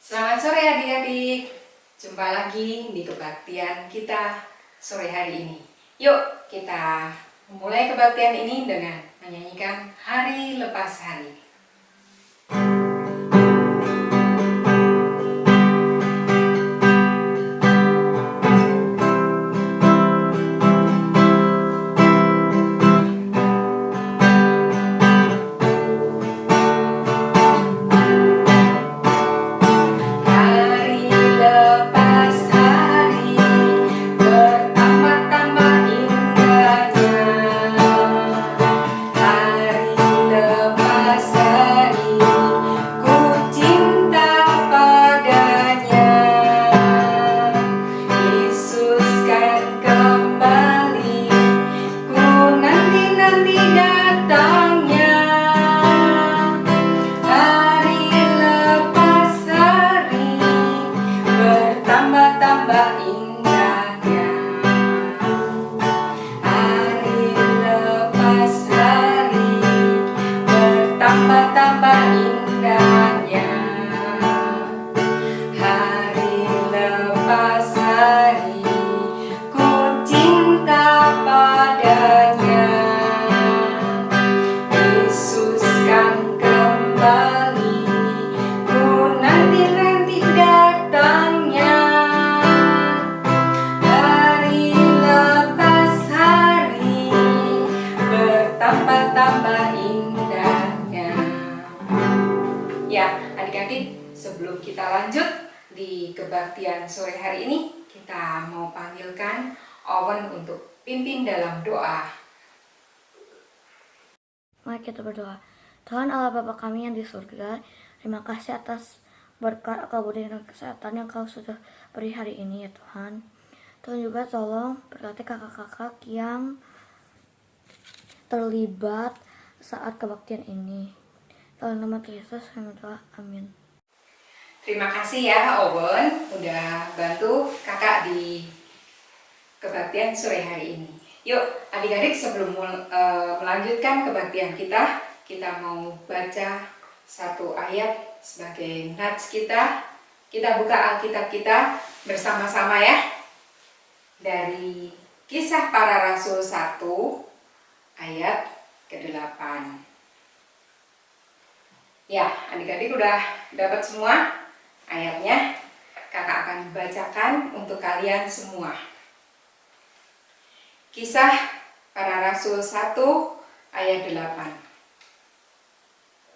Selamat sore adik-adik, jumpa lagi di kebaktian kita sore hari ini. Yuk kita memulai kebaktian ini dengan menyanyikan Hari Lepas Hari. Sebelum kita lanjut di kebaktian sore hari ini, kita mau panggilkan Owen untuk pimpin dalam doa. Mari kita berdoa. Tuhan Allah Bapa kami yang di surga, terima kasih atas berkat, kemudian dan kesehatan yang Kau sudah beri hari ini ya Tuhan. Tuhan juga tolong berkati kakak-kakak yang terlibat saat kebaktian ini. Dalam nama Yesus kami berdoa, amin. Terima kasih ya Owen udah bantu kakak di kebaktian sore hari ini. Yuk adik-adik sebelum melanjutkan kebaktian kita mau baca satu ayat sebagai nats kita. Kita buka Alkitab kita bersama-sama ya. Dari Kisah Para Rasul 1 ayat ke-8. Ya, adik-adik udah dapat semua ayatnya. Kakak akan bacakan untuk kalian semua. Kisah Para Rasul 1 ayat 8.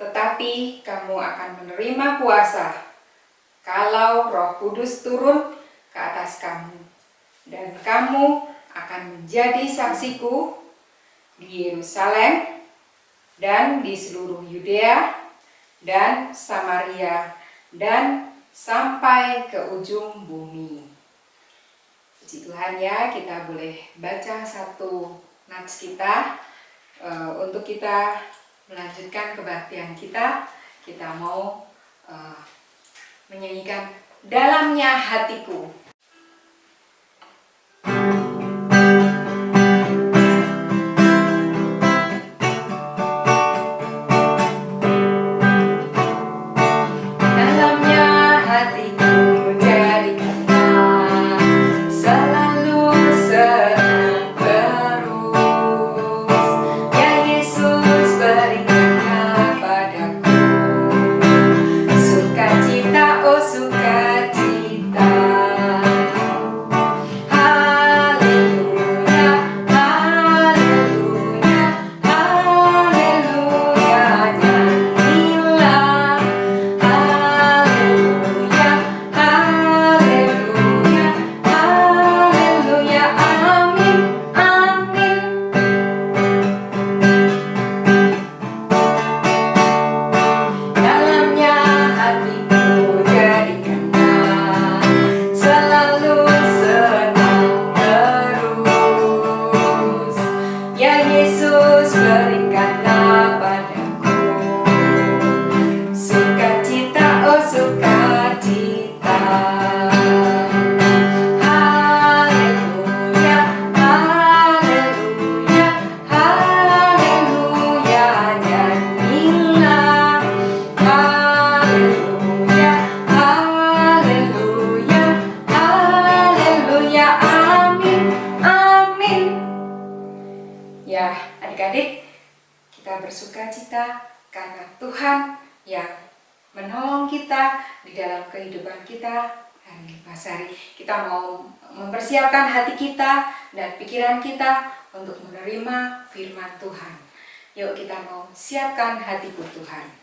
Tetapi kamu akan menerima kuasa kalau Roh Kudus turun ke atas kamu, dan kamu akan menjadi saksiku di Yerusalem dan di seluruh Yudea dan Samaria dan sampai ke ujung bumi. Puji Tuhan ya, kita boleh baca satu nats kita untuk kita melanjutkan kebaktian kita. Kita mau menyanyikan Dalamnya Hatiku. Sukacita, oh sukacita. bersukacita karena Tuhan yang menolong kita di dalam kehidupan kita hari lepas hari. Kita mau mempersiapkan hati kita dan pikiran kita untuk menerima firman Tuhan. Yuk kita mau siapkan hatiku Tuhan.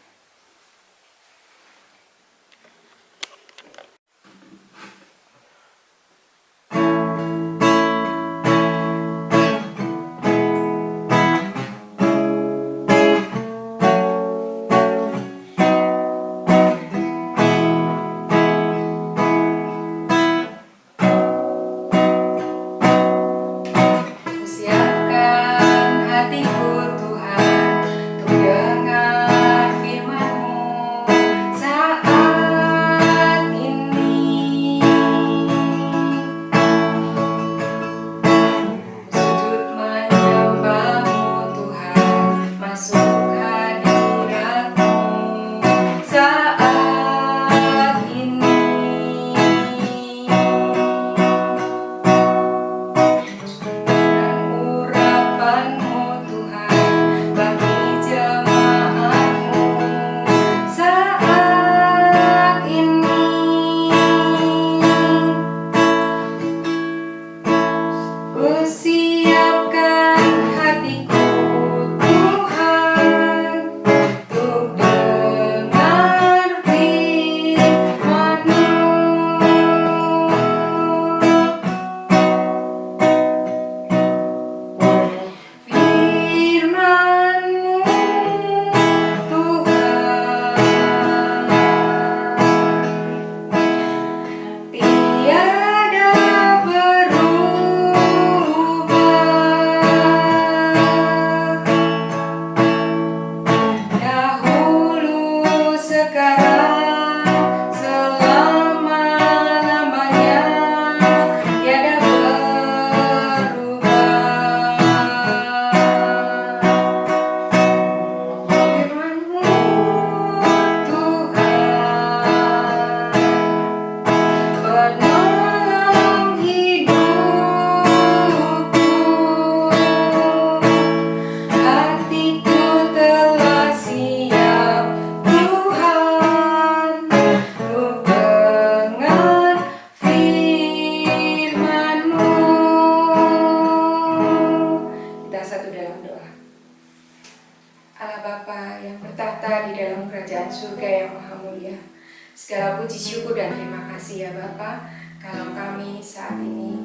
Segala puji syukur dan terima kasih ya Bapa, kalau kami saat ini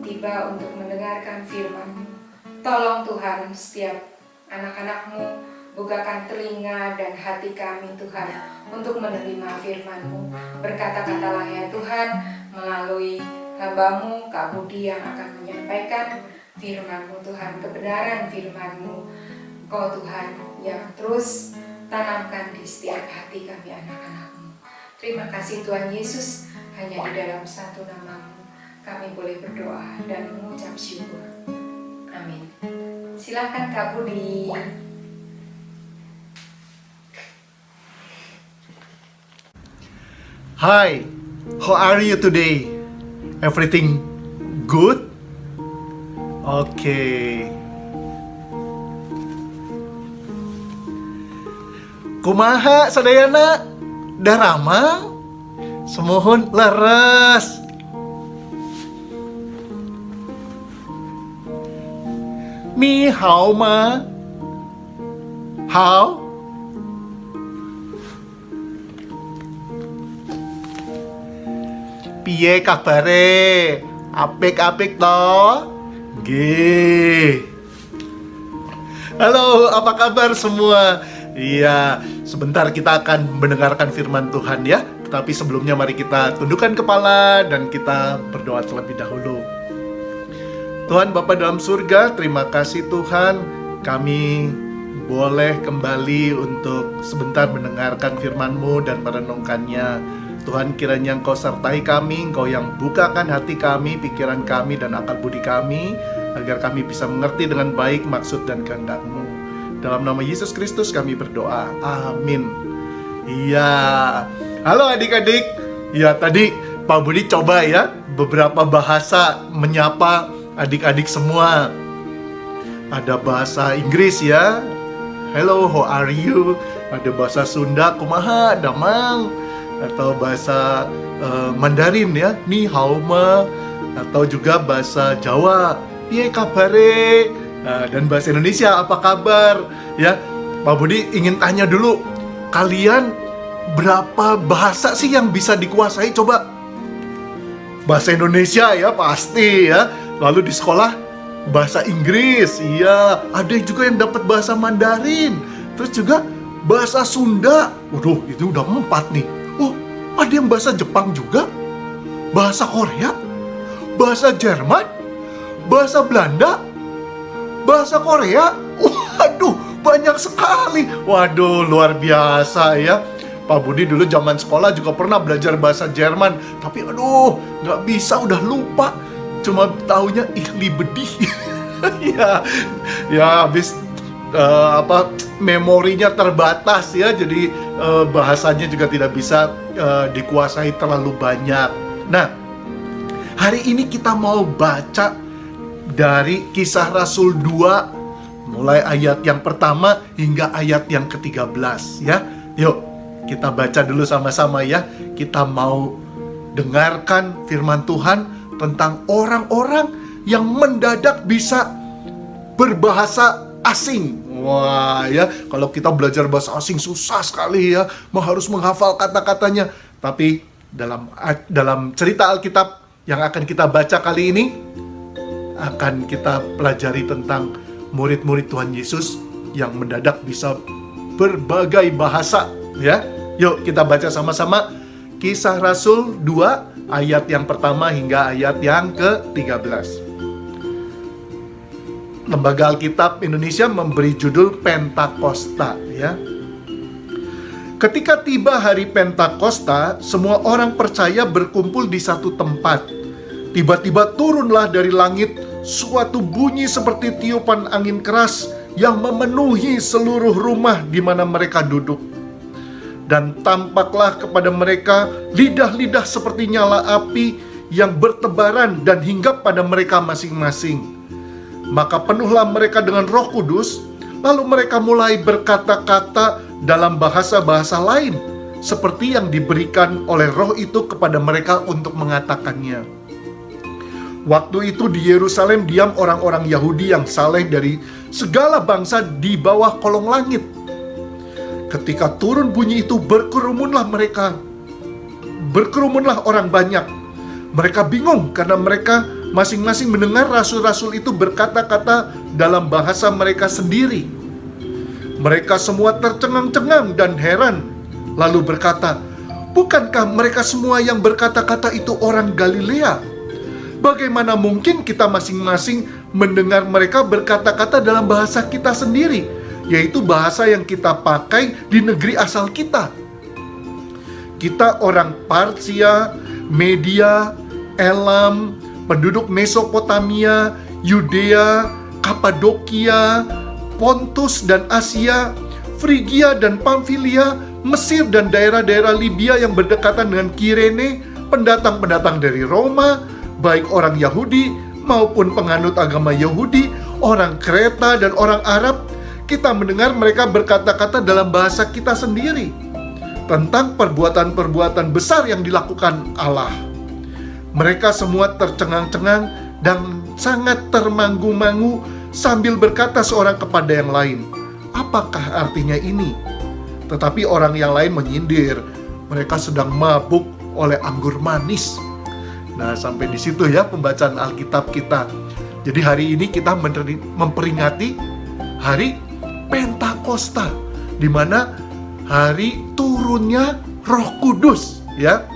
tiba untuk mendengarkan firman-Mu. Tolong Tuhan setiap anak-anak-Mu bukakan telinga dan hati kami Tuhan untuk menerima firman-Mu. Berkata-katalah ya Tuhan melalui hamba-Mu Kak Budi yang akan menyampaikan firman-Mu Tuhan, kebenaran firman-Mu. Kau Tuhan yang terus tanamkan di setiap hati kami anak-anak-Mu. Terima kasih Tuhan Yesus, hanya di dalam satu nama-Mu kami boleh berdoa dan mengucap syukur. Amin. Silakan Kak Budi. Hi, how are you today? Everything good? Okay. Kumaha sadayana? Daramang? Semohon leres. Mi hao ma? Hao? Piye kabare? Apik-apik toh? Nggih. Halo, apa kabar semua? Iya, sebentar kita akan mendengarkan firman Tuhan ya. Tetapi sebelumnya mari kita tundukkan kepala dan kita berdoa terlebih dahulu. Tuhan Bapa dalam surga, terima kasih Tuhan, kami boleh kembali untuk sebentar mendengarkan firman-Mu dan merenungkannya. Tuhan, kiranya Engkau sertai kami, Engkau yang bukakan hati kami, pikiran kami, dan akal budi kami, agar kami bisa mengerti dengan baik maksud dan kehendak-Mu. Dalam nama Yesus Kristus kami berdoa, amin. Iya, halo adik-adik. Ya, tadi Pak Budi coba ya, beberapa bahasa menyapa adik-adik semua. Ada bahasa Inggris ya, hello, how are you? Ada bahasa Sunda, kumaha, damang. Atau bahasa Mandarin ya, ni hao ma. Atau juga bahasa Jawa, piye kabare. Dan bahasa Indonesia, apa kabar? Ya, Pak Budi ingin tanya dulu, kalian berapa bahasa sih yang bisa dikuasai? Coba. Bahasa Indonesia ya pasti ya. Lalu di sekolah bahasa Inggris, iya. Ada juga yang dapat bahasa Mandarin. Terus juga bahasa Sunda. Waduh, itu udah 4 nih. Oh, ada yang bahasa Jepang juga. Bahasa Korea. Bahasa Jerman. Bahasa Belanda. Bahasa Korea. Waduh, banyak sekali. Waduh, luar biasa ya. Pak Budi dulu zaman sekolah juga pernah belajar bahasa Jerman. Tapi aduh, nggak bisa, udah lupa. Cuma taunya ihli bedih. ya habis memorinya terbatas ya, jadi bahasanya juga tidak bisa dikuasai terlalu banyak. Nah, hari ini kita mau baca dari Kisah Rasul 2 mulai ayat yang pertama hingga ayat yang ke-13 ya. Yuk, kita baca dulu sama-sama ya. Kita mau dengarkan firman Tuhan tentang orang-orang yang mendadak bisa berbahasa asing. Wah ya, kalau kita belajar bahasa asing susah sekali ya, harus menghafal kata-katanya. Tapi dalam cerita Alkitab yang akan kita baca kali ini, akan kita pelajari tentang murid-murid Tuhan Yesus yang mendadak bisa berbagai bahasa ya. Yuk kita baca sama-sama Kisah Rasul 2 ayat yang pertama hingga ayat yang ke-13. Lembaga Alkitab Indonesia memberi judul Pentakosta ya. Ketika tiba hari Pentakosta, semua orang percaya berkumpul di satu tempat. Tiba-tiba turunlah dari langit suatu bunyi seperti tiupan angin keras yang memenuhi seluruh rumah di mana mereka duduk. Dan tampaklah kepada mereka lidah-lidah seperti nyala api yang bertebaran dan hinggap pada mereka masing-masing. Maka penuhlah mereka dengan Roh Kudus, lalu mereka mulai berkata-kata dalam bahasa-bahasa lain, seperti yang diberikan oleh Roh itu kepada mereka untuk mengatakannya. Waktu itu di Yerusalem diam orang-orang Yahudi yang saleh dari segala bangsa di bawah kolong langit. Ketika turun bunyi itu, berkerumunlah mereka. Berkerumunlah orang banyak. Mereka bingung karena mereka masing-masing mendengar rasul-rasul itu berkata-kata dalam bahasa mereka sendiri. Mereka semua tercengang-cengang dan heran, lalu berkata, "Bukankah mereka semua yang berkata-kata itu orang Galilea? Bagaimana mungkin kita masing-masing mendengar mereka berkata-kata dalam bahasa kita sendiri, yaitu bahasa yang kita pakai di negeri asal kita? Kita orang Parsia, Media, Elam, penduduk Mesopotamia, Yudea, Kapadokia, Pontus dan Asia, Frigia dan Pamfilia, Mesir dan daerah-daerah Libya yang berdekatan dengan Kirene, pendatang-pendatang dari Roma, baik orang Yahudi maupun penganut agama Yahudi, orang Kreta dan orang Arab. Kita mendengar mereka berkata-kata dalam bahasa kita sendiri tentang perbuatan-perbuatan besar yang dilakukan Allah." Mereka semua tercengang-cengang dan sangat termangu-mangu sambil berkata seorang kepada yang lain, "Apakah artinya ini?" Tetapi orang yang lain menyindir, "Mereka sedang mabuk oleh anggur manis." Nah, sampai di situ ya pembacaan Alkitab kita. Jadi hari ini kita memperingati hari Pentakosta, di mana hari turunnya Roh Kudus ya.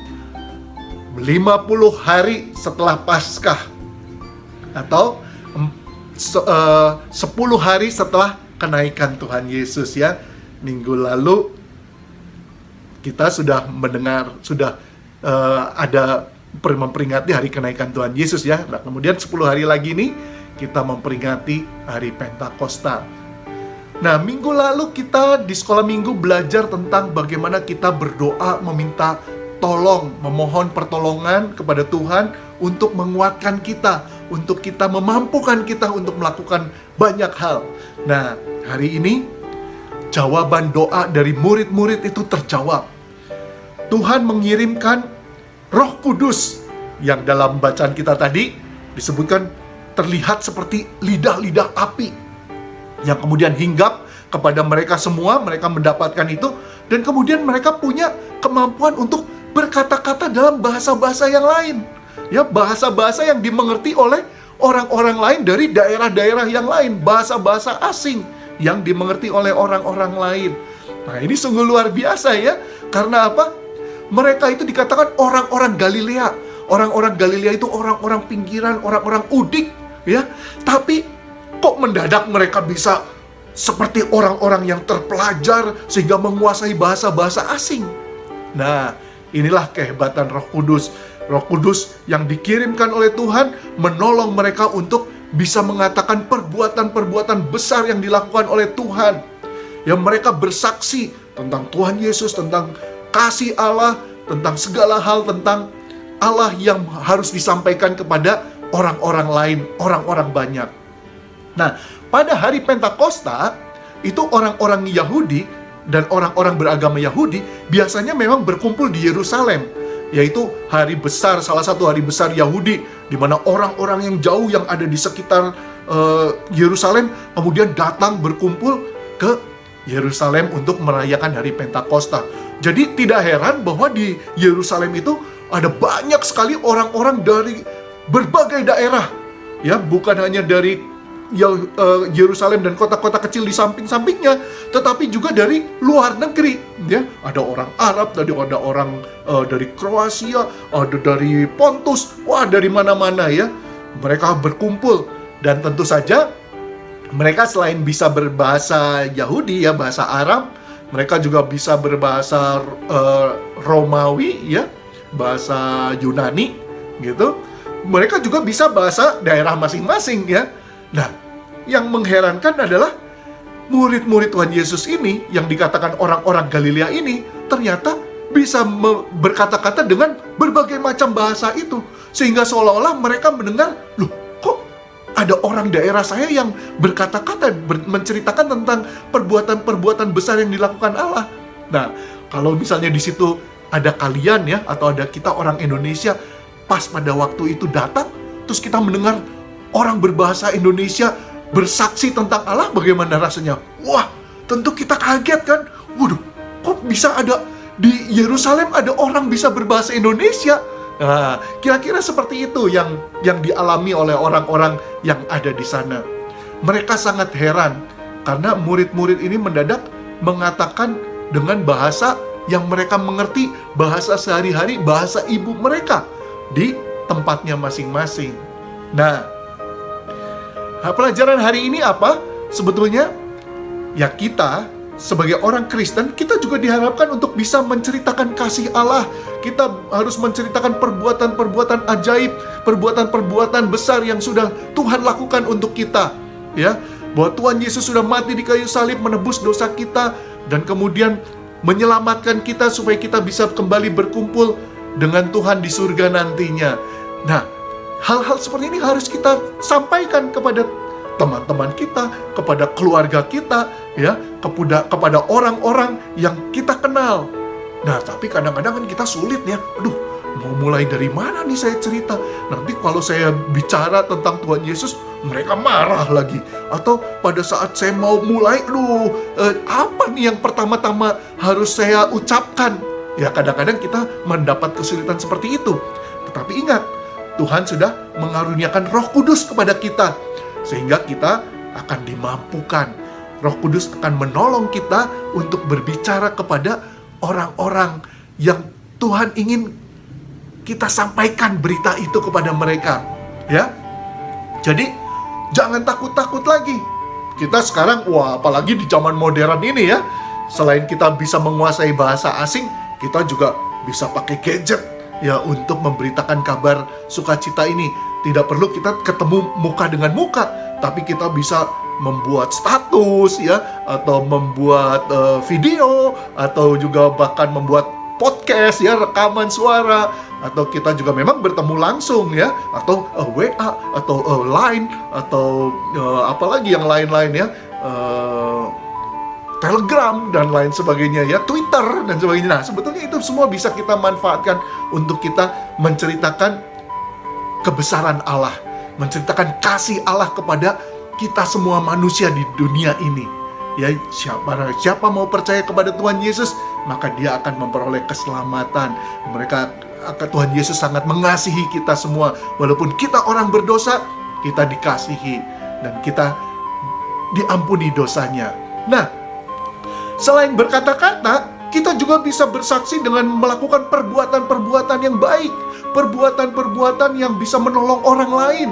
50 hari setelah Paskah atau 10 hari setelah kenaikan Tuhan Yesus ya. Minggu lalu kita sudah mendengar, ada memperingati hari kenaikan Tuhan Yesus ya. Nah, kemudian 10 hari lagi nih kita memperingati hari Pentakosta. Nah, minggu lalu kita di sekolah minggu belajar tentang bagaimana kita berdoa meminta tolong, memohon pertolongan kepada Tuhan untuk menguatkan kita, untuk kita memampukan kita untuk melakukan banyak hal. Nah, hari ini jawaban doa dari murid-murid itu terjawab. Tuhan mengirimkan Roh Kudus yang dalam bacaan kita tadi disebutkan terlihat seperti lidah-lidah api yang kemudian hinggap kepada mereka semua. Mereka mendapatkan itu dan kemudian mereka punya kemampuan untuk berkata-kata dalam bahasa-bahasa yang lain, ya, bahasa-bahasa yang dimengerti oleh orang-orang lain dari daerah-daerah yang lain, bahasa-bahasa asing yang dimengerti oleh orang-orang lain. Nah, ini sungguh luar biasa ya. Karena apa? Mereka itu dikatakan orang-orang Galilea. Orang-orang Galilea itu orang-orang pinggiran, orang-orang udik, ya. Tapi kok mendadak mereka bisa seperti orang-orang yang terpelajar sehingga menguasai bahasa-bahasa asing? Nah, inilah kehebatan Roh Kudus. Roh Kudus yang dikirimkan oleh Tuhan menolong mereka untuk bisa mengatakan perbuatan-perbuatan besar yang dilakukan oleh Tuhan. Yang mereka bersaksi tentang Tuhan Yesus, tentang kasih Allah, tentang segala hal tentang Allah yang harus disampaikan kepada orang-orang lain, orang-orang banyak. Nah, pada hari Pentakosta, itu orang-orang Yahudi dan orang-orang beragama Yahudi biasanya memang berkumpul di Yerusalem, yaitu hari besar, salah satu hari besar Yahudi, di mana orang-orang yang jauh yang ada di sekitar Yerusalem kemudian datang berkumpul ke Yerusalem untuk merayakan hari Pentakosta. Jadi tidak heran bahwa di Yerusalem itu ada banyak sekali orang-orang dari berbagai daerah, ya, bukan hanya dari Yerusalem dan kota-kota kecil di samping-sampingnya, tetapi juga dari luar negeri, ya. Ada orang Arab, ada orang dari Kroasia, ada dari Pontus, wah, dari mana-mana, ya. Mereka berkumpul dan tentu saja mereka selain bisa berbahasa Yahudi, ya, bahasa Arab, mereka juga bisa berbahasa Romawi, ya, bahasa Yunani, gitu. Mereka juga bisa bahasa daerah masing-masing, ya. Nah, yang mengherankan adalah murid-murid Tuhan Yesus ini, yang dikatakan orang-orang Galilea ini, ternyata bisa berkata-kata dengan berbagai macam bahasa itu. Sehingga seolah-olah mereka mendengar, loh, kok ada orang daerah saya yang berkata-kata, menceritakan tentang perbuatan-perbuatan besar yang dilakukan Allah. Nah, kalau misalnya di situ ada kalian, ya, atau ada kita orang Indonesia, pas pada waktu itu datang, terus kita mendengar orang berbahasa Indonesia bersaksi tentang Allah, bagaimana rasanya? Wah, tentu kita kaget kan? Waduh, kok bisa ada di Yerusalem ada orang bisa berbahasa Indonesia? Nah, kira-kira seperti itu yang dialami oleh orang-orang yang ada di sana. Mereka sangat heran karena murid-murid ini mendadak mengatakan dengan bahasa yang mereka mengerti, bahasa sehari-hari, bahasa ibu mereka di tempatnya masing-masing. Nah, pelajaran hari ini apa? Sebetulnya, ya, kita sebagai orang Kristen, kita juga diharapkan untuk bisa menceritakan kasih Allah. Kita harus menceritakan perbuatan-perbuatan ajaib, perbuatan-perbuatan besar yang sudah Tuhan lakukan untuk kita, ya. Bahwa Tuhan Yesus sudah mati di kayu salib menebus dosa kita dan kemudian menyelamatkan kita supaya kita bisa kembali berkumpul dengan Tuhan di surga nantinya. Nah, hal-hal seperti ini harus kita sampaikan kepada teman-teman kita, kepada keluarga kita, ya, kepada orang-orang yang kita kenal. Nah, tapi kadang-kadang kan kita sulit, ya. Aduh, mau mulai dari mana nih saya cerita? Nanti kalau saya bicara tentang Tuhan Yesus, mereka marah lagi. Atau pada saat saya mau mulai, apa nih yang pertama-tama harus saya ucapkan? Ya, kadang-kadang kita mendapat kesulitan seperti itu. Tetapi ingat, Tuhan sudah mengaruniakan Roh Kudus kepada kita, sehingga kita akan dimampukan. Roh Kudus akan menolong kita untuk berbicara kepada orang-orang yang Tuhan ingin kita sampaikan berita itu kepada mereka, ya. Jadi jangan takut-takut lagi. Kita sekarang, wah, apalagi di zaman modern ini, ya, selain kita bisa menguasai bahasa asing, kita juga bisa pakai gadget, ya, untuk memberitakan kabar sukacita ini. Tidak perlu kita ketemu muka dengan muka, tapi kita bisa membuat status, ya, atau membuat video, atau juga bahkan membuat podcast, ya, rekaman suara, atau kita juga memang bertemu langsung, ya, atau WA, atau Line, atau apalagi yang lain-lain, ya, Telegram dan lain sebagainya ya, Twitter dan sebagainya. Nah, sebetulnya itu semua bisa kita manfaatkan untuk kita menceritakan kebesaran Allah, menceritakan kasih Allah kepada kita semua manusia di dunia ini. Ya, siapa mau percaya kepada Tuhan Yesus, maka dia akan memperoleh keselamatan. Tuhan Yesus sangat mengasihi kita semua, walaupun kita orang berdosa, kita dikasihi dan kita diampuni dosanya. Nah, selain berkata-kata, kita juga bisa bersaksi dengan melakukan perbuatan-perbuatan yang baik, perbuatan-perbuatan yang bisa menolong orang lain.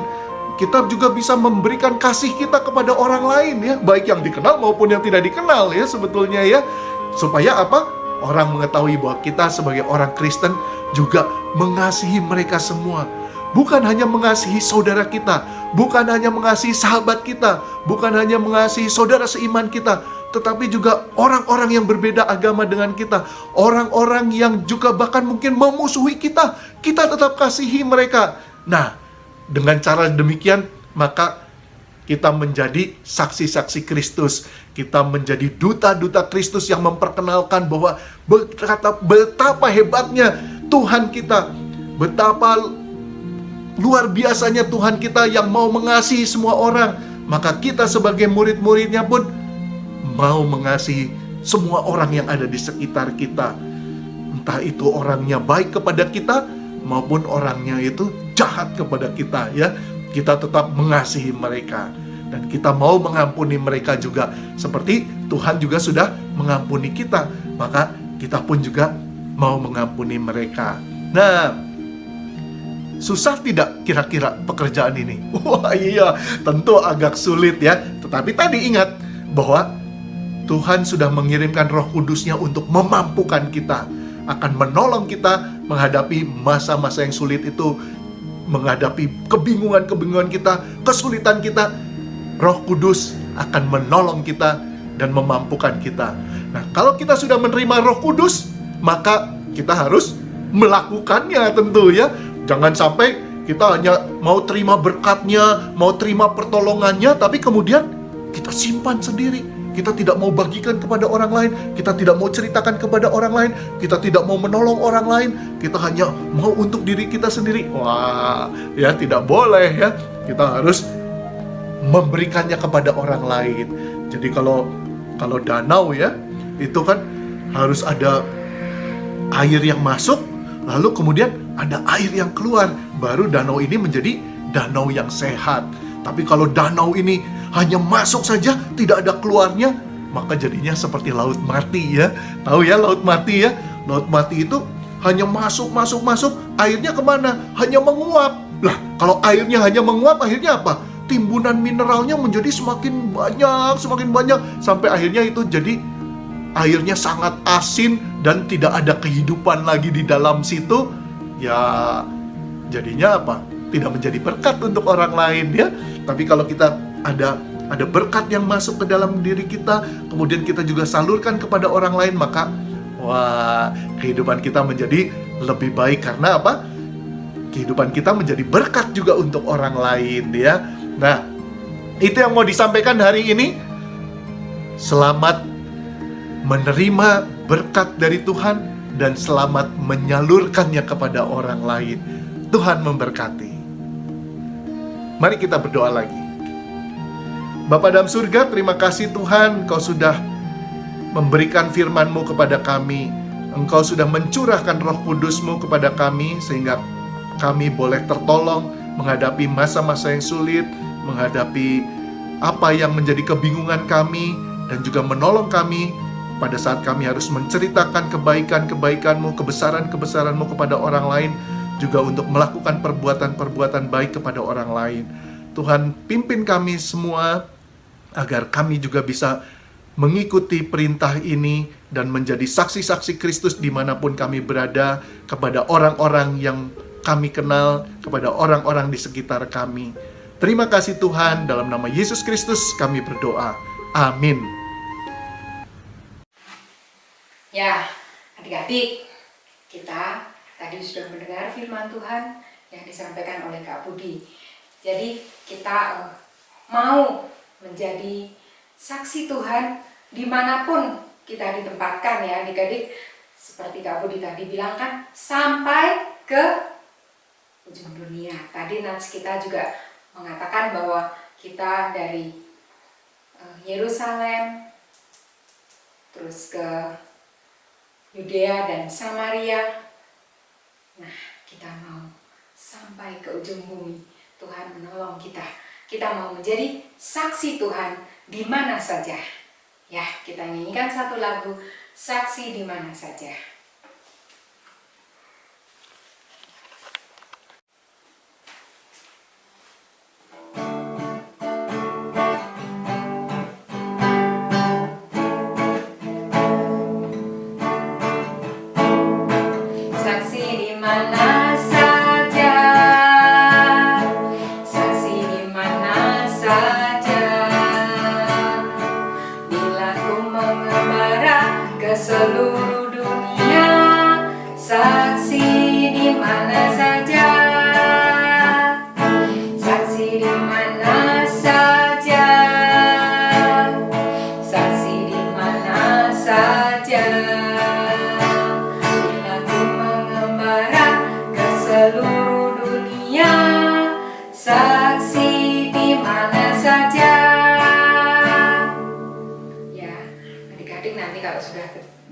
Kita juga bisa memberikan kasih kita kepada orang lain ya, baik yang dikenal maupun yang tidak dikenal ya sebetulnya ya. Supaya apa? Orang mengetahui bahwa kita sebagai orang Kristen juga mengasihi mereka semua. Bukan hanya mengasihi saudara kita, bukan hanya mengasihi sahabat kita, bukan hanya mengasihi saudara seiman kita, tetapi juga orang-orang yang berbeda agama dengan kita, orang-orang yang juga bahkan mungkin memusuhi kita, kita tetap kasihi mereka. Nah, dengan cara demikian, maka kita menjadi saksi-saksi Kristus, kita menjadi duta-duta Kristus yang memperkenalkan bahwa betapa hebatnya Tuhan kita, betapa luar biasanya Tuhan kita yang mau mengasihi semua orang. Maka kita sebagai murid-muridnya pun mau mengasihi semua orang yang ada di sekitar kita. Entah itu orangnya baik kepada kita maupun orangnya itu jahat kepada kita ya. Kita tetap mengasihi mereka dan kita mau mengampuni mereka juga seperti Tuhan juga sudah mengampuni kita. Maka kita pun juga mau mengampuni mereka. Nah, susah tidak kira-kira pekerjaan ini? Wah iya, tentu agak sulit ya. Tetapi tadi ingat bahwa Tuhan sudah mengirimkan Roh Kudus-Nya untuk memampukan kita, akan menolong kita menghadapi masa-masa yang sulit itu, menghadapi kebingungan-kebingungan kita, kesulitan kita. Roh Kudus akan menolong kita dan memampukan kita. Nah, kalau kita sudah menerima Roh Kudus, maka kita harus melakukannya tentu ya. Jangan sampai kita hanya mau terima berkatnya, mau terima pertolongannya, tapi kemudian kita simpan sendiri. Kita tidak mau bagikan kepada orang lain, kita tidak mau ceritakan kepada orang lain, kita tidak mau menolong orang lain, kita hanya mau untuk diri kita sendiri. Wah, ya tidak boleh ya. Kita harus memberikannya kepada orang lain. Jadi kalau danau ya, itu kan harus ada air yang masuk, lalu kemudian ada air yang keluar, baru danau ini menjadi danau yang sehat. Tapi kalau danau ini hanya masuk saja, tidak ada keluarnya, maka jadinya seperti laut mati ya. Tahu ya laut mati ya? Laut mati itu hanya masuk, airnya kemana? Hanya menguap. Lah, kalau airnya hanya menguap, akhirnya apa? Timbunan mineralnya menjadi semakin banyak, sampai akhirnya itu jadi airnya sangat asin dan tidak ada kehidupan lagi di dalam situ. Ya, jadinya apa? Tidak menjadi berkat untuk orang lain ya. Tapi kalau kita ada berkat yang masuk ke dalam diri kita, kemudian kita juga salurkan kepada orang lain, maka wah, kehidupan kita menjadi lebih baik. Karena apa? Kehidupan kita menjadi berkat juga untuk orang lain ya. Nah, itu yang mau disampaikan hari ini. Selamat menerima berkat dari Tuhan dan selamat menyalurkannya kepada orang lain. Tuhan memberkati. Mari kita berdoa lagi. Bapa dalam surga, terima kasih Tuhan, Engkau sudah memberikan firman-Mu kepada kami. Engkau sudah mencurahkan Roh Kudus-Mu kepada kami, sehingga kami boleh tertolong menghadapi masa-masa yang sulit, menghadapi apa yang menjadi kebingungan kami, dan juga menolong kami pada saat kami harus menceritakan kebaikan-kebaikan-Mu, kebesaran-kebesaran-Mu kepada orang lain, juga untuk melakukan perbuatan-perbuatan baik kepada orang lain. Tuhan, pimpin kami semua agar kami juga bisa mengikuti perintah ini dan menjadi saksi-saksi Kristus dimanapun kami berada, kepada orang-orang yang kami kenal, kepada orang-orang di sekitar kami. Terima kasih Tuhan, dalam nama Yesus Kristus kami berdoa. Amin. Ya, adik-adik, kita tadi sudah mendengar firman Tuhan yang disampaikan oleh Kak Budi. Jadi kita mau menjadi saksi Tuhan dimanapun kita ditempatkan ya adik-adik, seperti Kak Budi tadi bilang kan, sampai ke ujung dunia. Tadi Nats kita juga mengatakan bahwa kita dari Yerusalem terus ke Yudea dan Samaria. Nah, kita mau sampai ke ujung bumi. Tuhan menolong kita. Kita mau menjadi saksi Tuhan di mana saja. Ya, kita nyanyikan satu lagu, Saksi di Mana Saja. Saksi di mana saja, saksi di mana saja, bila ku mengembara ke seluruh dunia, saksi di mana saja, saksi di mana saja, saksi di mana saja. Seluruh dunia, saksi di mana saja. Ya, adik-adik nanti kalau sudah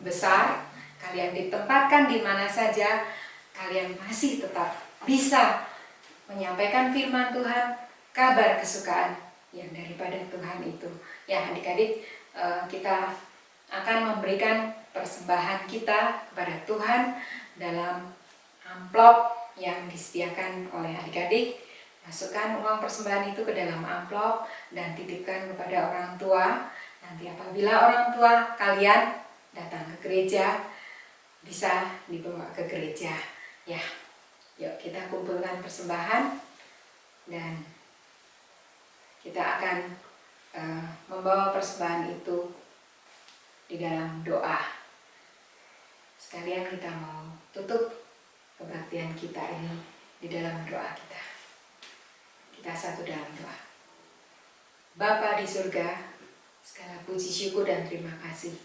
besar, kalian ditempatkan di mana saja, kalian masih tetap bisa menyampaikan firman Tuhan, kabar kesukaan yang daripada Tuhan itu. Ya, adik-adik, kita akan memberikan persembahan kita kepada Tuhan dalam amplop yang disediakan oleh adik-adik. Masukkan uang persembahan itu ke dalam amplop dan titipkan kepada orang tua. Nanti apabila orang tua kalian datang ke gereja, bisa dibawa ke gereja. Ya, yuk kita kumpulkan persembahan dan kita akan membawa persembahan itu di dalam doa. Sekalian kita mau tutup kebaktian kita ini di dalam doa kita. Kita satu dalam doa. Bapa di surga, segala puji syukur dan terima kasih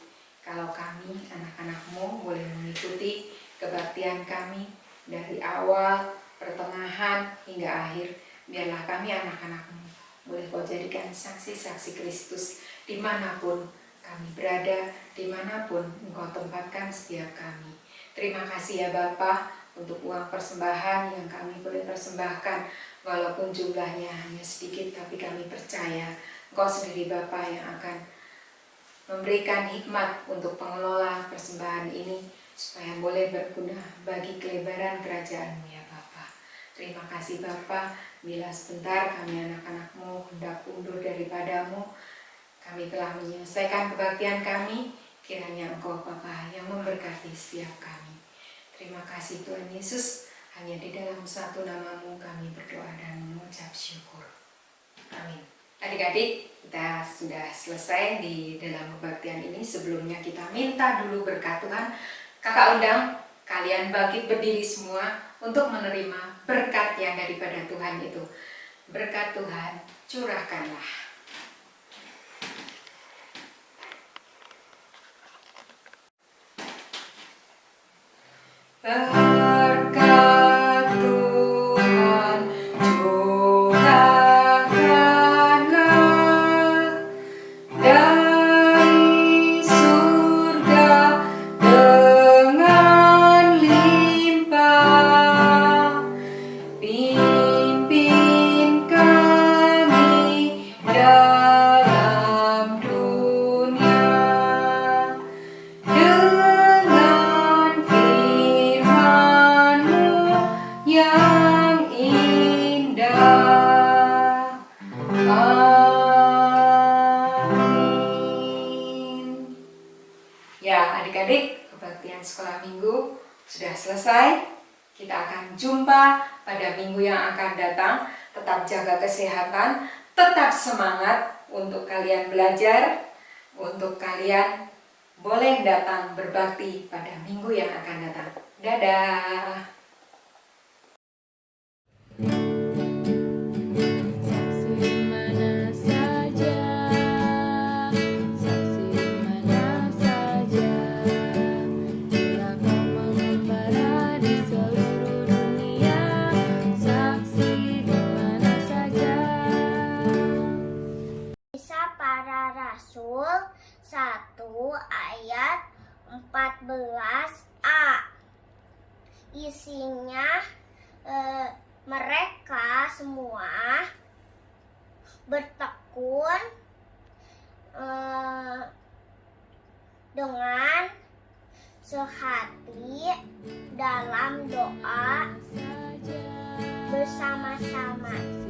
kalau kami anak-anak-Mu boleh mengikuti kebaktian kami dari awal, pertengahan hingga akhir. Biarlah kami anak-anak-Mu boleh Kau jadikan saksi-saksi Kristus dimanapun kami berada, dimanapun Engkau tempatkan setiap kami. Terima kasih ya Bapa untuk uang persembahan yang kami boleh persembahkan, walaupun jumlahnya hanya sedikit, tapi kami percaya Engkau sendiri Bapa yang akan memberikan hikmat untuk pengelola persembahan ini, supaya boleh berguna bagi kelebaran kerajaan-Mu ya Bapa. Terima kasih Bapa, bila sebentar kami anak-anak-Mu hendak undur daripada-Mu, kami telah menyelesaikan kebaktian kami, kiranya Engkau Bapa yang memberkati setiap kami. Terima kasih Tuhan Yesus, hanya di dalam satu nama-Mu kami berdoa dan mengucap syukur. Amin. Adik-adik, kita sudah selesai di dalam kebaktian ini. Sebelumnya kita minta dulu berkat Tuhan. Kakak undang kalian bangkit berdiri semua untuk menerima berkat yang daripada Tuhan itu. Berkat Tuhan curahkanlah. Berkat Tuhan curahkanlah dari surga dengan limpah. Pimpin kami dalam dunia dengan firman-Mu yang indah. Amin. Ya adik-adik, kebaktian sekolah minggu sudah selesai. Kita akan jumpa pada minggu yang akan datang. Tetap jaga kesehatan, tetap semangat untuk kalian belajar, untuk kalian boleh datang berbakti pada minggu yang akan datang. Dadah! Saksi di mana saja, saksi di ayat 14a. Isinya mereka semua bertekun dengan sehati dalam doa bersama-sama.